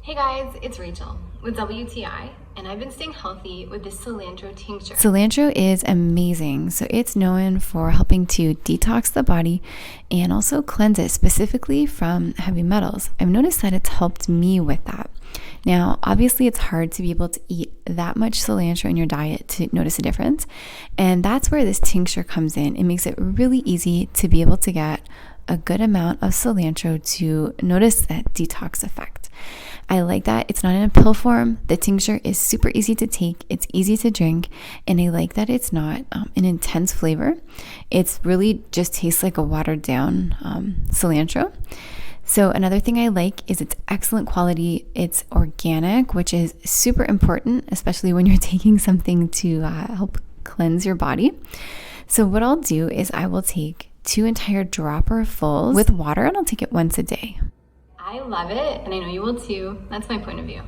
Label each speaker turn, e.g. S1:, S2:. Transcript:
S1: Hey guys, it's Rachel with WTI, and I've been staying healthy with this cilantro tincture.
S2: Cilantro is amazing. So it's known for helping to detox the body and also cleanse it specifically from heavy metals. I've noticed that it's helped me with that. Now, obviously it's hard to be able to eat that much cilantro in your diet to notice a difference. And that's where this tincture comes in. It makes it really easy to be able to get a good amount of cilantro to notice that detox effect. I like that it's not in a pill form. The tincture is super easy to take. It's easy to drink. And I like that it's not an intense flavor. It's really just tastes like a watered down cilantro. So another thing I like is it's excellent quality. It's organic, which is super important, especially when you're taking something to help cleanse your body. So what I'll do is I will take 2 entire dropperfuls with water, and I'll take it once a day.
S1: I love it, and I know you will too. That's my point of view.